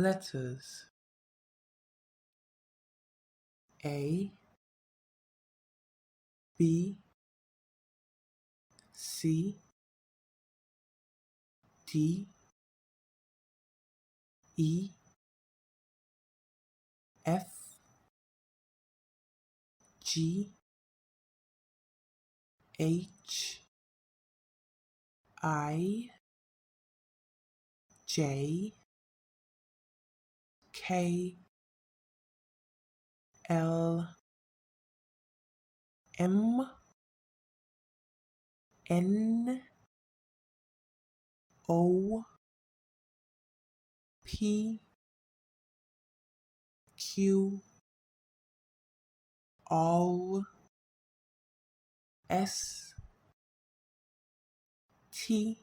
letters A, B, C, D, E, F, G, H, I, J, K, L, M, N, O, P, Q, R, S, T,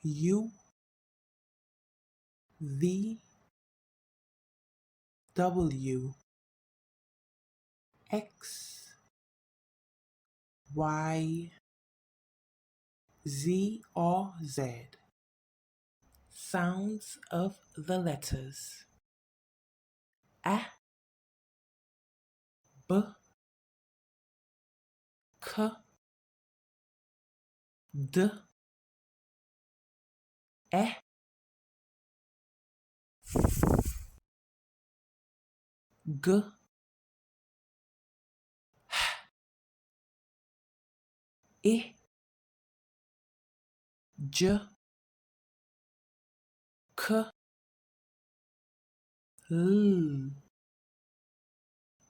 U, V, W, X, Y, Z, or Z. Sounds of the letters A, B, K, D, E, G, I, J, K, L,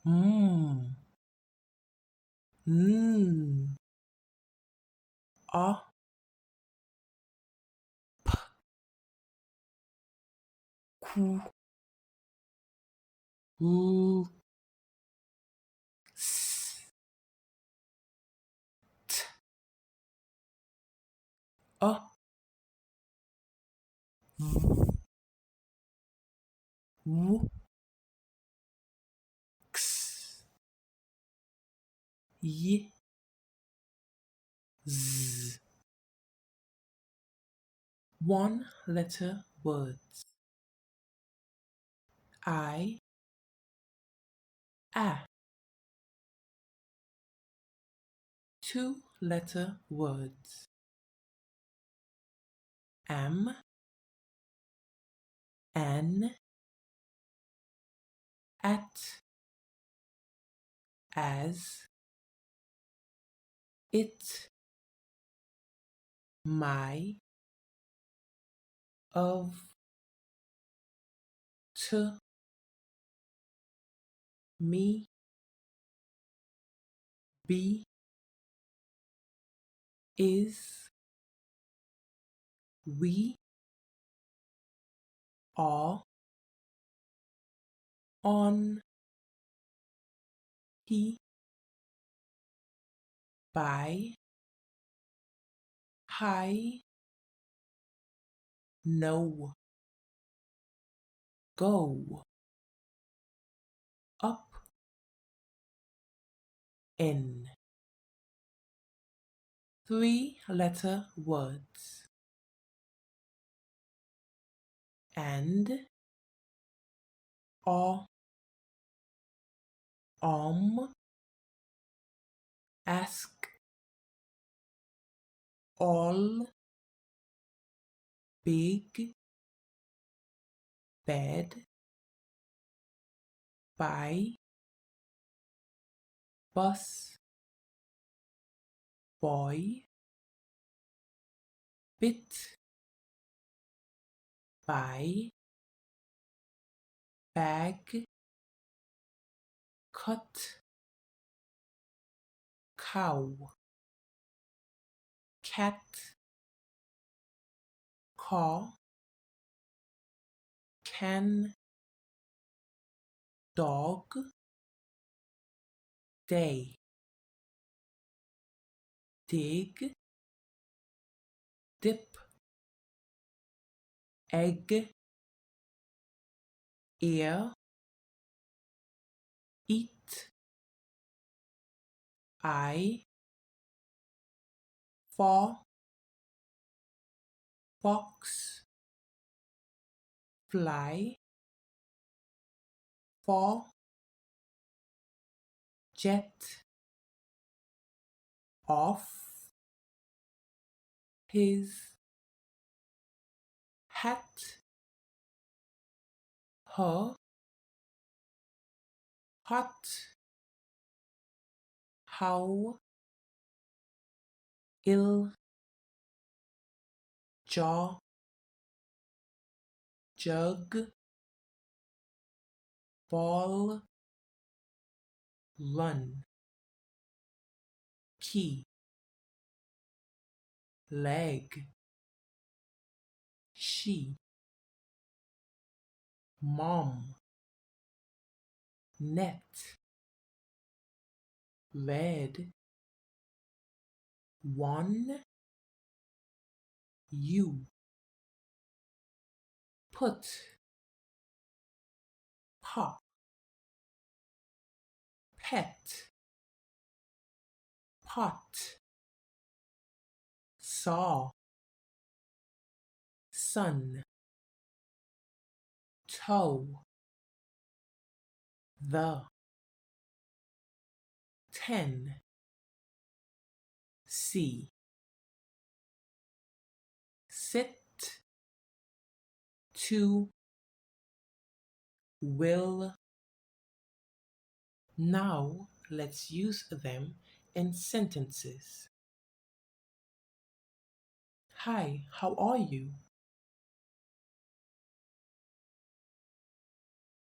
M, N, O, Q, U, S, T, O, V, W, X, Y, Z. One letter words I, A. Two letter words am, an, at, as, it, my, of, to, me, be, is, we, are, on, he, by, high, no, go, up, in. Three letter words and, or, ask, all, big, bed, by, bus, boy, bit, by, bag, cut, cow, cat, car, can, dog, day, dig, dip, egg, ear, eat, eye, for, fox, fly, fall, jet, off, his, hat, her, hot, how, ill, jaw, jug, ball, run, key, leg, she, mom, net, red, one, you, put, pop, pet, pot, saw, sun, toe, the, 10, see, sit, to, will. Now let's use them in sentences. Hi, how are you?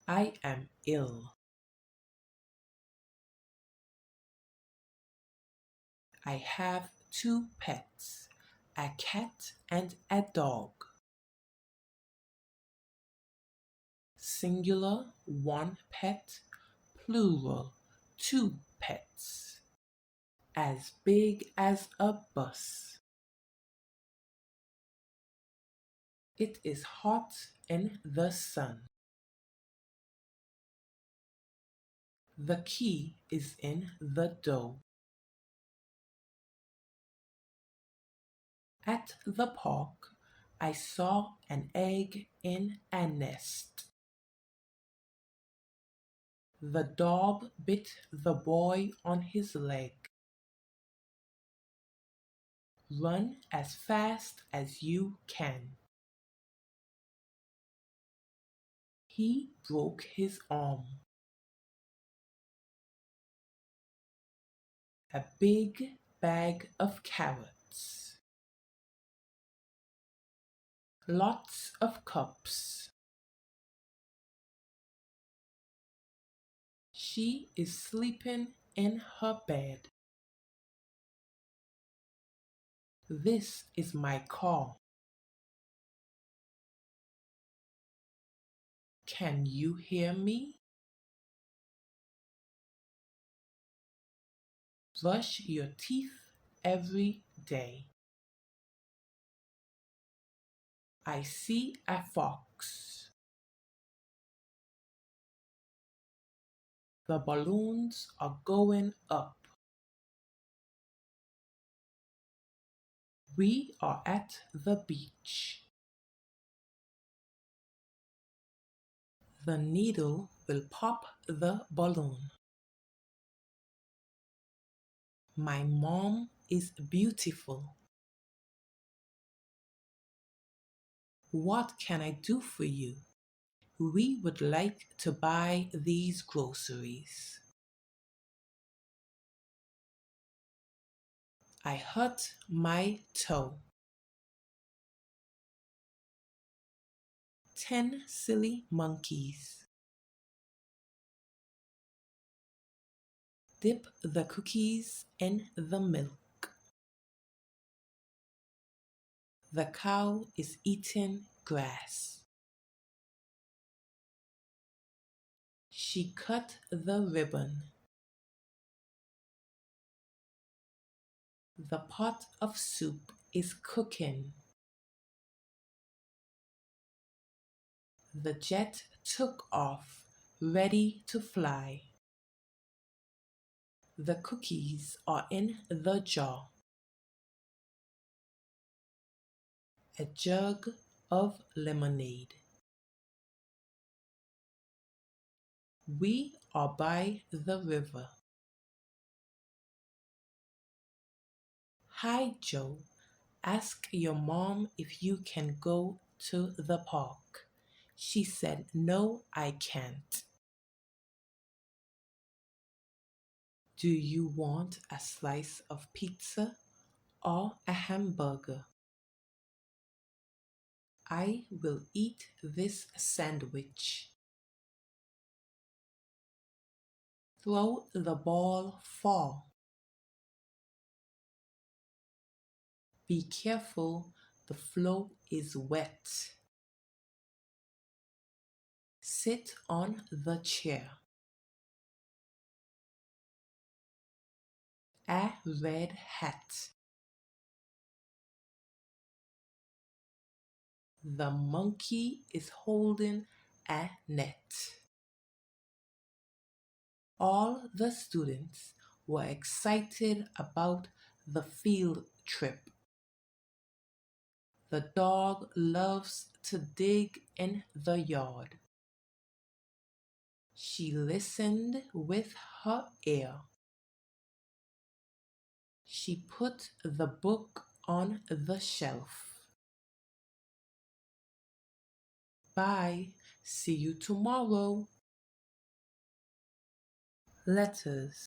I am ill. I have 2 pets, a cat and a dog. Singular, 1 pet, plural, 2 pets. As big as a bus. It is hot in the sun. The key is in the dough. At the park, I saw an egg in a nest. The dog bit the boy on his leg. Run as fast as you can. He broke his arm. A big bag of carrots. Lots of cups. She is sleeping in her bed. This is my car. Can you hear me? Brush your teeth every day. I see a fox. The balloons are going up. We are at the beach. The needle will pop the balloon. My mom is beautiful. What can I do for you? We would like to buy these groceries. I hurt my toe. 10 silly monkeys. Dip the cookies in the milk. The cow is eating grass. She cut the ribbon. The pot of soup is cooking. The jet took off, ready to fly. The cookies are in the jar. A jug of lemonade. We are by the river. Hi, Joe. Ask your mom if you can go to the park. She said, no, I can't. Do you want a slice of pizza or a hamburger? I will eat this sandwich. Throw the ball far. Be careful, the floor is wet. Sit on the chair. A red hat. The monkey is holding a net. All the students were excited about the field trip. The dog loves to dig in the yard. She listened with her ear. She put the book on the shelf. Bye. See you tomorrow. Letters.